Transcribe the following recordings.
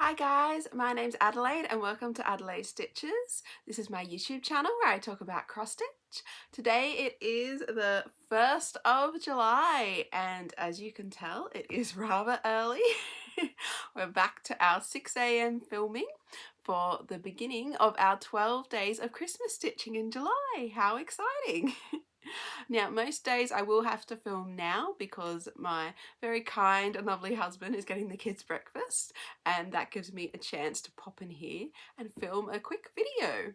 Hi guys, my name's Adelaide and welcome to Adelaide Stitches. This is my YouTube channel where I talk about cross stitch. Today it is the 1st of July and as you can tell it is rather early. We're back to our 6 a.m. filming for the beginning of our 12 days of Christmas stitching in July. How exciting! Now, most days I will have to film now because my very kind and lovely husband is getting the kids breakfast, and that gives me a chance to pop in here and film a quick video.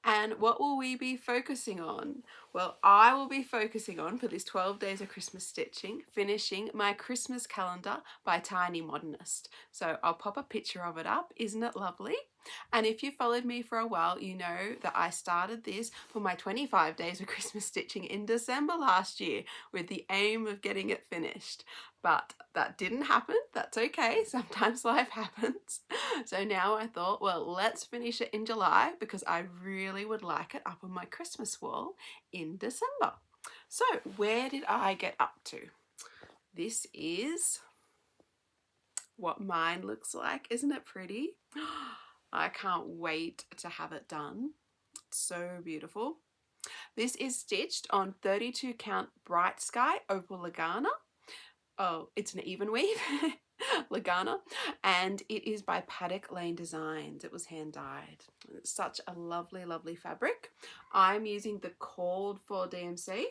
And what will we be focusing on? Well, I will be focusing on, for this 12 days of Christmas stitching, finishing my Christmas calendar by Tiny Modernist. So I'll pop a picture of it up. Isn't it lovely? And if you followed me for a while, you know that I started this for my 25 days of Christmas stitching in December last year with the aim of getting it finished. But that didn't happen. That's okay. Sometimes life happens. So now I thought, well, let's finish it in July because I really would like it up on my Christmas wall in December. So where did I get up to? This is what mine looks like. Isn't it pretty? I can't wait to have it done. It's so beautiful. This is stitched on 32 count Bright Sky Opal Lugana. Oh, it's an even weave. Lugana, and it is by Paddock Lane Designs. It was hand dyed. It's such a lovely fabric. I'm using the Called for DMC,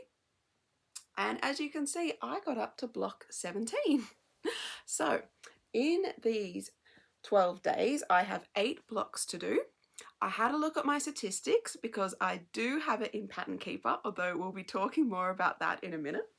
and as you can see I got up to block 17. So in these 12 days I have 8 blocks to do. I had a look at my statistics because I do have it in Pattern Keeper, although we'll be talking more about that in a minute.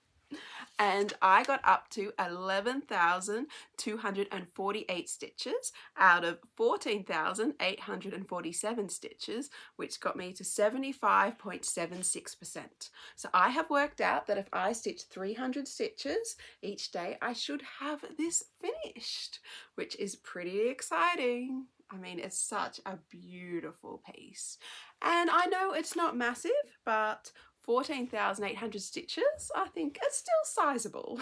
And I got up to 11,248 stitches out of 14,847 stitches, which got me to 75.76%. So I have worked out that if I stitch 300 stitches each day, I should have this finished, which is pretty exciting. I mean, it's such a beautiful piece. And I know it's not massive, but 14,800 stitches, I think it's still sizable.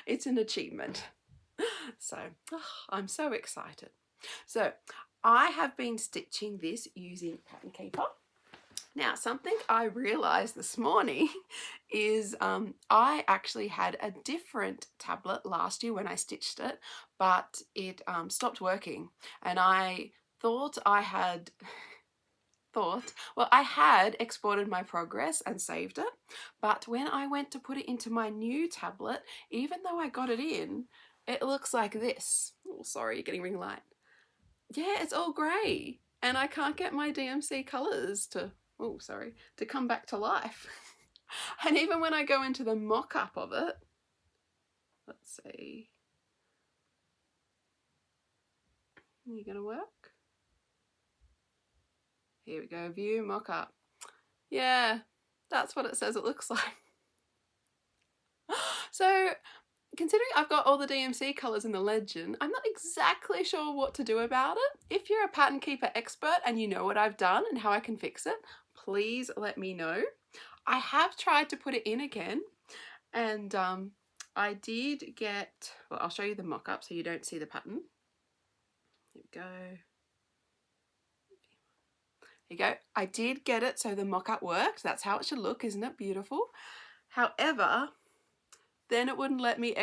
It's an achievement. So I'm so excited. So I have been stitching this using Pattern Keeper. Now, something I realized this morning is I actually had a different tablet last year when I stitched it, but it stopped working, and I thought I had exported my progress and saved it, but when I went to put it into my new tablet, even though I got it in, it looks like this. Oh, sorry, you're getting ring light. Yeah, it's all grey, and I can't get my DMC colours to come back to life. And even when I go into the mock-up of it, let's see, are you gonna work? Here we go, view mock-up. Yeah, that's what it says it looks like. So considering I've got all the DMC colours in the legend, I'm not exactly sure what to do about it. If you're a Pattern Keeper expert and you know what I've done and how I can fix it, please let me know. I have tried to put it in again, and I did get, well, I'll show you the mock-up so you don't see the pattern. Here we go. There you go. I did get it so the mock-up worked. That's how it should look, isn't it beautiful? However, then it wouldn't let me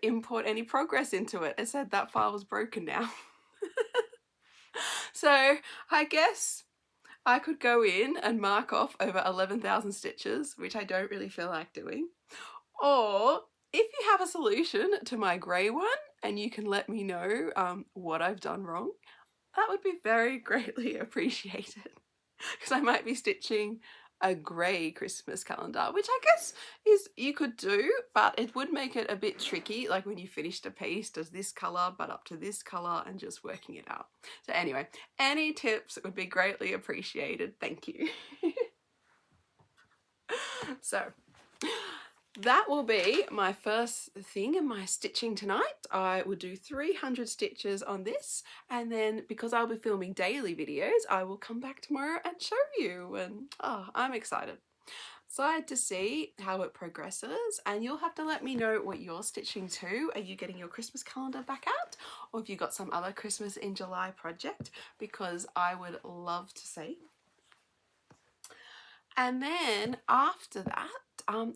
import any progress into it. It said that file was broken now. So I guess I could go in and mark off over 11,000 stitches, which I don't really feel like doing. Or if you have a solution to my grey one and you can let me know what I've done wrong, that would be very greatly appreciated, because I might be stitching a grey Christmas calendar, which I guess is you could do, but it would make it a bit tricky, like when you finished a piece, does this colour but up to this colour, and just working it out. So anyway, any tips would be greatly appreciated. Thank you. So that will be my first thing in my stitching tonight. I will do 300 stitches on this, and then because I'll be filming daily videos, I will come back tomorrow and show you, and I'm excited. excited to see how it progresses, and you'll have to let me know what you're stitching too. Are you getting your Christmas calendar back out, or have you got some other Christmas in July project? Because I would love to see. And then after that,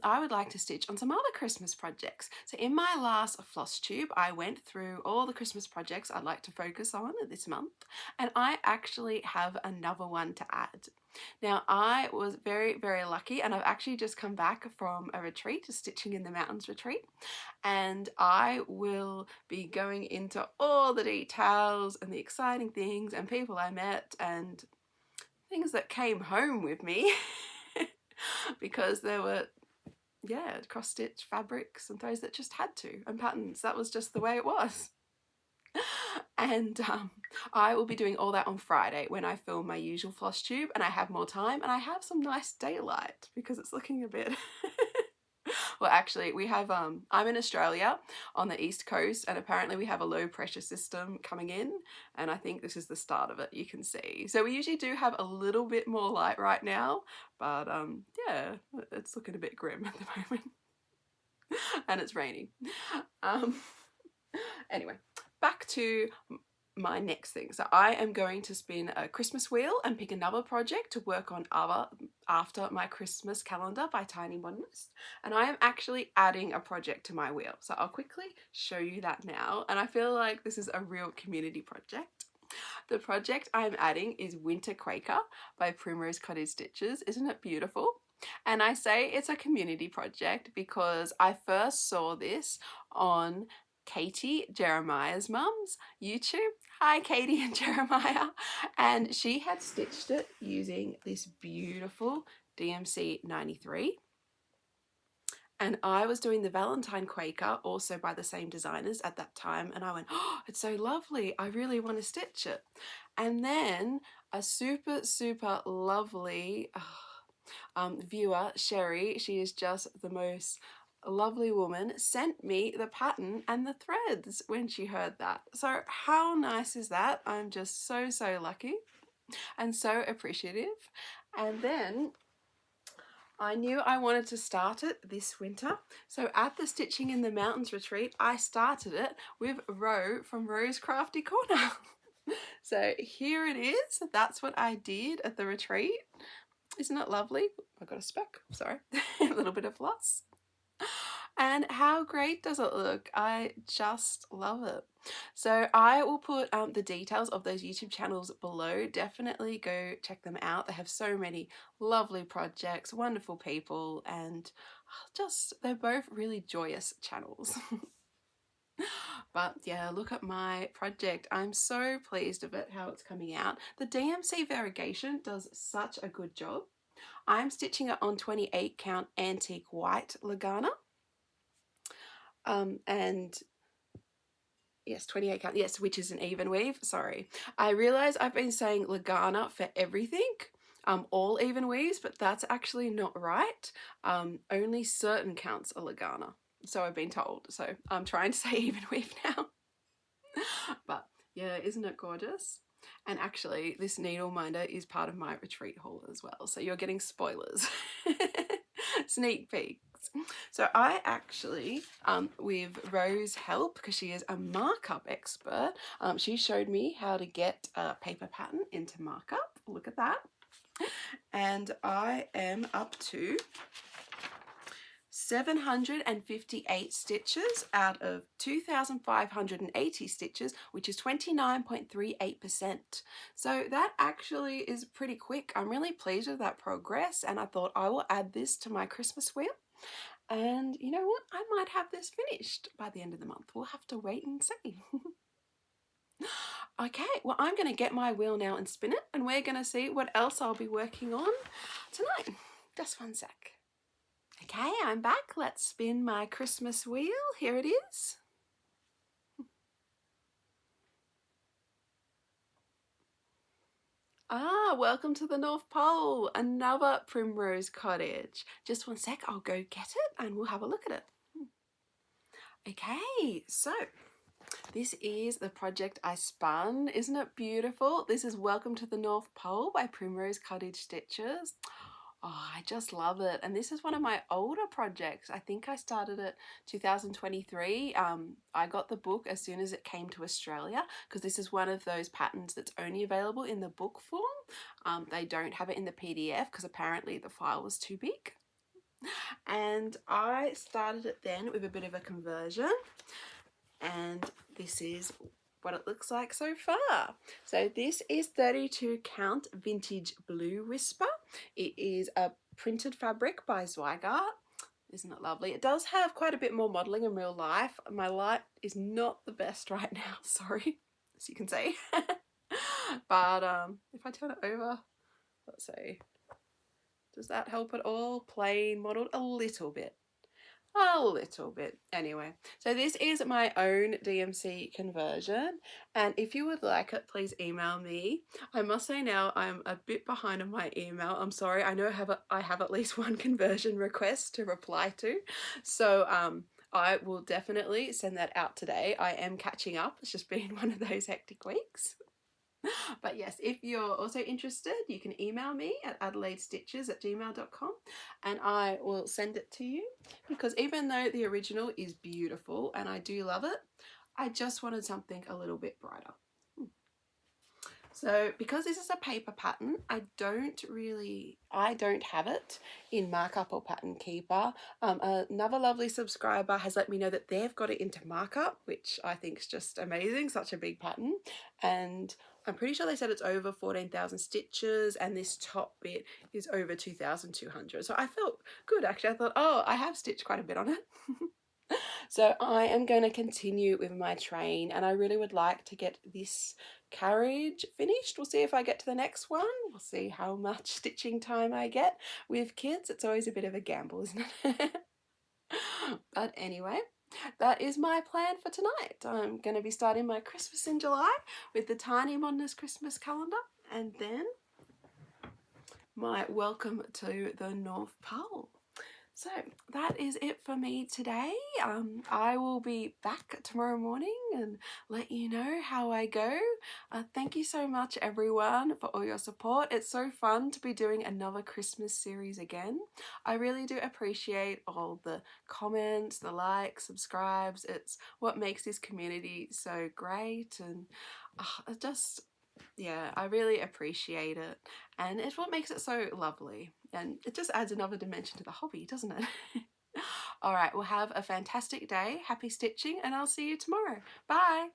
I would like to stitch on some other Christmas projects. So in my last Flosstube, I went through all the Christmas projects I'd like to focus on this month, and I actually have another one to add. Now, I was very, very lucky, and I've actually just come back from a retreat, a Stitching in the Mountains retreat, and I will be going into all the details and the exciting things and people I met and things that came home with me because there were cross stitch fabrics and those that just had to, and patterns. That was just the way it was. And I will be doing all that on Friday when I film my usual Flosstube and I have more time and I have some nice daylight because it's looking a bit well, actually we have I'm in Australia on the east coast, and apparently we have a low pressure system coming in, and I think this is the start of it. You can see, so we usually do have a little bit more light right now, but yeah, it's looking a bit grim at the moment. And it's raining. Anyway, back to my next thing. So I am going to spin a Christmas wheel and pick another project to work on after my Christmas calendar by Tiny Modernist. And I am actually adding a project to my wheel. So I'll quickly show you that now. And I feel like this is a real community project. The project I'm adding is Winter Quaker by Primrose Cottage Stitches. Isn't it beautiful? And I say it's a community project because I first saw this on Katie, Jeremiah's mum's YouTube. Hi Katie and Jeremiah. And she had stitched it using this beautiful DMC 93. And I was doing the Valentine Quaker also by the same designers at that time, and I went, oh, it's so lovely, I really want to stitch it. And then a super, super lovely viewer, Sherry, she is just the most lovely woman, sent me the pattern and the threads when she heard that. So how nice is that? I'm just so, so lucky and so appreciative. And then I knew I wanted to start it this winter. So at the Stitching in the Mountains retreat, I started it with Ro from Ro's Crafty Corner. So here it is. That's what I did at the retreat. Isn't it lovely? I got a speck, sorry, a little bit of floss. And how great does it look? I just love it. So I will put the details of those YouTube channels below. Definitely go check them out. They have so many lovely projects, wonderful people, and just they're both really joyous channels. But yeah, look at my project. I'm so pleased with it, how it's coming out. The DMC variegation does such a good job. I'm stitching it on 28 count antique white Lugana. And yes, 28 count, yes, which is an even weave, sorry. I realize I've been saying Lugana for everything, all even weaves, but that's actually not right. Only certain counts are Lugana, so I've been told. So I'm trying to say even weave now. But yeah, isn't it gorgeous? And actually, this needle minder is part of my retreat haul as well, so you're getting spoilers. Sneak peeks. So I actually, with Ro's help, because she is a markup expert, she showed me how to get a paper pattern into markup. Look at that. And I am up to 758 stitches out of 2,580 stitches, which is 29.38%. So that actually is pretty quick. I'm really pleased with that progress, and I thought I will add this to my Christmas wheel. And you know what? I might have this finished by the end of the month. We'll have to wait and see. Okay, well, I'm going to get my wheel now and spin it, and we're going to see what else I'll be working on tonight. Just one sec. Okay, I'm back. Let's spin my Christmas wheel. Here it is. Ah, welcome to the North Pole. Another Primrose Cottage. Just one sec, I'll go get it and we'll have a look at it. Okay, so this is the project I spun. Isn't it beautiful? This is Welcome to the North Pole by Primrose Cottage Stitches. Oh, I just love it. And this is one of my older projects. I think I started it 2023. I got the book as soon as it came to Australia because this is one of those patterns that's only available in the book form. They don't have it in the PDF because apparently the file was too big. And I started it then with a bit of a conversion, and this is what it looks like so far. So this is 32 count vintage blue whisper. It is a printed fabric by Zweigart. Isn't it lovely? It does have quite a bit more modelling in real life. My light is not the best right now, sorry, as you can see. But if I turn it over, let's see, does that help at all? Plain modelled a little bit. A little bit. Anyway, so this is my own DMC conversion, and if you would like it, please email me. I must say now I'm a bit behind on my email. I'm sorry. I know I have at least one conversion request to reply to, so I will definitely send that out today. I am catching up. It's just been one of those hectic weeks. But yes, if you're also interested, you can email me at adelaidestitches@gmail.com and I will send it to you, because even though the original is beautiful and I do love it, I just wanted something a little bit brighter. So because this is a paper pattern, I don't have it in markup or pattern keeper. Another lovely subscriber has let me know that they've got it into markup, which I think is just amazing, such a big pattern. And I'm pretty sure they said it's over 14,000 stitches and this top bit is over 2,200. So I felt good actually. I thought, oh, I have stitched quite a bit on it. So I am going to continue with my train, and I really would like to get this carriage finished. We'll see if I get to the next one. We'll see how much stitching time I get. With kids, it's always a bit of a gamble, isn't it? But anyway, that is my plan for tonight. I'm going to be starting my Christmas in July with the tiny Modernist Christmas calendar, and then my welcome to the North Pole. So that is it for me today. I will be back tomorrow morning and let you know how I go. Thank you so much everyone for all your support. It's so fun to be doing another Christmas series again. I really do appreciate all the comments, the likes, subscribes. It's what makes this community so great, and yeah, I really appreciate it, and it's what makes it so lovely, and it just adds another dimension to the hobby, doesn't it? All right, well, have a fantastic day, happy stitching, and I'll see you tomorrow. Bye.